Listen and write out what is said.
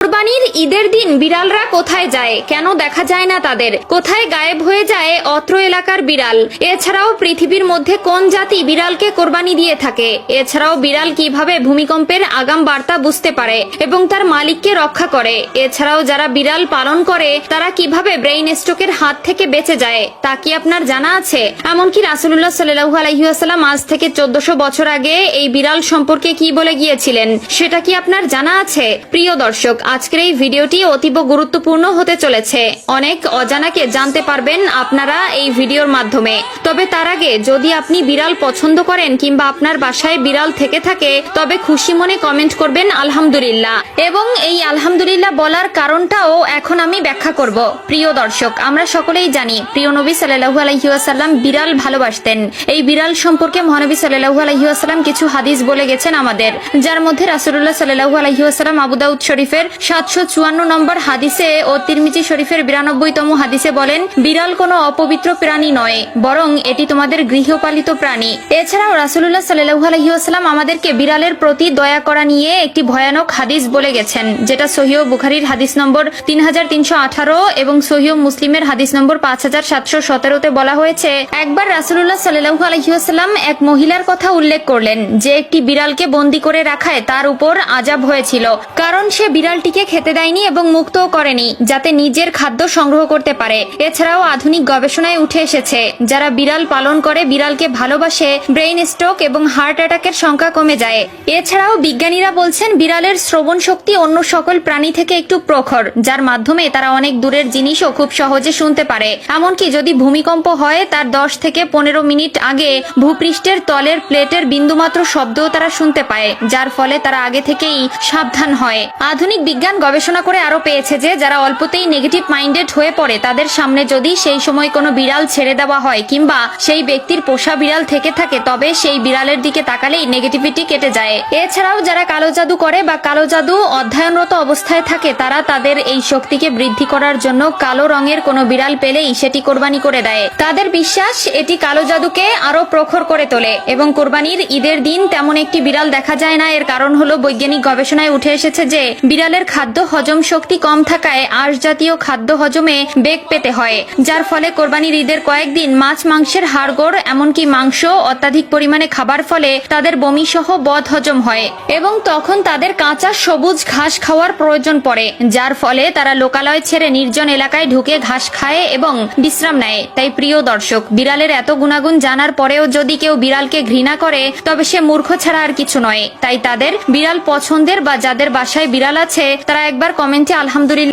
কোরবানির ঈদের দিন বিড়ালরা কোথায় যায়, কেন দেখা যায় না তাদের, কোথায় গায়েব হয়ে যায় অত্র এলাকার বিড়াল? এছাড়াও পৃথিবীর মধ্যে কোন জাতি বিড়ালকে কোরবানি দিয়ে থাকে? এছাড়াও বিড়াল কিভাবে ভূমিকম্পের আগাম বার্তা বুঝতে পারে এবং তার মালিককে রক্ষা করে? এছাড়াও যারা বিড়াল পালন করে তারা কিভাবে ব্রেইন স্ট্রোকের হাত থেকে বেঁচে যায় তা কি আপনার জানা আছে? এমনকি রাসূলুল্লাহ সাল্লাল্লাহু আলাইহি ওয়াসাল্লাম আজ থেকে 1400 বছর আগে এই বিড়াল সম্পর্কে কি বলে গিয়েছিলেন সেটা কি আপনার জানা আছে? প্রিয় দর্শক, আজকের এই ভিডিওটি অতীব গুরুত্বপূর্ণ হতে চলেছে। অনেক অজানাকে জানতে পারবেন আপনারা এই ভিডিওর মাধ্যমে। তবে তার আগে যদি আপনি বিড়াল পছন্দ করেন কিংবা আপনার বাসায় বিড়াল থেকে থাকে তবে খুশি মনে কমেন্ট করবেন আলহামদুলিল্লাহ, এবং এই আলহামদুলিল্লাহ বলার কারণটাও এখন আমি ব্যাখ্যা করব। প্রিয় দর্শক, আমরা সকলেই জানি প্রিয় নবী সাল্লাল্লাহু আলাইহি ওয়াসাল্লাম বিড়াল ভালোবাসতেন। এই বিড়াল সম্পর্কে মহানবী সাল্লাল্লাহু আলাইহি ওয়াসাল্লাম কিছু হাদিস বলে গেছেন আমাদের, যার মধ্যে রাসূলুল্লাহ সাল্লাল্লাহু আলাইহি ওয়াসাল্লাম আবু দাউদ শরীফের 754 নম্বর হাদিসে ও তিরমিজি শরীফের 92তম হাদিসে বলেন, বিড়াল কোনো অপবিত্র প্রাণী নয়, বরং এটি তোমাদের গৃহপালিত প্রাণী। এছাড়াও রাসূলুল্লাহ সাল্লাল্লাহু আলাইহি ওয়াসাল্লাম আমাদেরকে বিড়ালের প্রতি দয়া করা নিয়ে একটি ভয়ানক হাদিস বলে গেছেন, যেটা সহিহ বুখারীর হাদিস নম্বর 3318 এবং সহিহ মুসলিমের হাদিস নম্বর 5717তে বলা হয়েছে, একবার রাসূলুল্লাহ সাল্লাল্লাহু আলাইহি ওয়াসাল্লাম এক মহিলার কথা উল্লেখ করলেন যে একটি বিড়ালকে বন্দী করে রাখায় তার উপর আযাব হয়েছিল, কারণ সে বিড়ালটিকে খেতে দেয়নি এবং মুক্তও করেনি যাতে নিজের খাদ্য সংগ্রহ করতে পারে। এছাড়াও আধুনিক গবেষণায় উঠে এসেছে যারা বিড়াল পালন করে বিড়ালকে ভালোবাসে ব্রেইন স্ট্রোক এবং হার্ট অ্যাটাকের সংখ্যা কমে যায়। এছাড়াও বিজ্ঞানীরা বলছেন বিড়ালের শ্রবণ শক্তি অন্য সকল প্রাণী থেকে একটু প্রখর, যার মাধ্যমে তারা অনেক দূরের জিনিসও খুব সহজে শুনতে পারে। এমনকি যদি ভূমিকম্প হয় তার 10 থেকে 15 মিনিট আগে ভূপৃষ্ঠের তলের প্লেটের বিন্দুমাত্র শব্দও তারা শুনতে পায়, যার ফলে তারা আগে থেকেই সাবধান হয়। আধুনিক বিজ্ঞান গবেষণা করে আরো পেয়েছে যে যারা অল্পতেই নেগেটিভ মাইন্ডেড হয়ে পড়ে তাদের সামনে যদি সেই সময় কোনো বিড়াল ছেড়ে দেওয়া হয় কিংবা সেই ব্যক্তির পোষা বিড়াল থেকে থাকে তবে সেই বিড়ালের দিকে তাকালেই নেগেটিভিটি কেটে যায়। এছাড়াও যারা কালো জাদু করে বা কালো জাদু অধ্যয়নরত অবস্থায় থাকে তারা তাদের এই শক্তিকে বৃদ্ধি করার জন্য কালো রঙের কোনো বিড়াল পেলেই সেটি কোরবানি করে দেয়। তাদের বিশ্বাস এটি কালো জাদুকে আরো প্রখর করে তোলে এবং কোরবানির ঈদের দিন তেমন একটি বিড়াল দেখা যায় না। এর কারণ হলো বৈজ্ঞানিক গবেষণায় উঠে এসেছে যে বিড়ালের খাদ্য হজম শক্তি কম থাকায় আঁশ জাতীয় খাদ্য হজমে বেগ পেতে হয়, যার ফলে কোরবানির ঈদের কয়েকদিন মাছ মাংসের হাড়গোড় এমনকি মাংস অত্যাধিক পরিমাণে খাবার ফলে তাদের বমি সহ বদ হজম হয় এবং তখন তাদের কাঁচা সবুজ ঘাস খাওয়ার প্রয়োজন পড়ে, যার ফলে তারা লোকালয় ছেড়ে নির্জন এলাকায় ঢুকে ঘাস খায় এবং বিশ্রাম নেয়। তাই প্রিয় দর্শক, বিড়ালের এত গুণাগুণ জানার পরেও যদি কেউ বিড়ালকে ঘৃণা করে তবে সে মূর্খ ছাড়া আর কিছু নয়। তাই তাদের বিড়াল পছন্দের বা যাদের বাসায় বিড়াল আছে তারা একবার কমেন্টে আলহামদুলিল্লাহ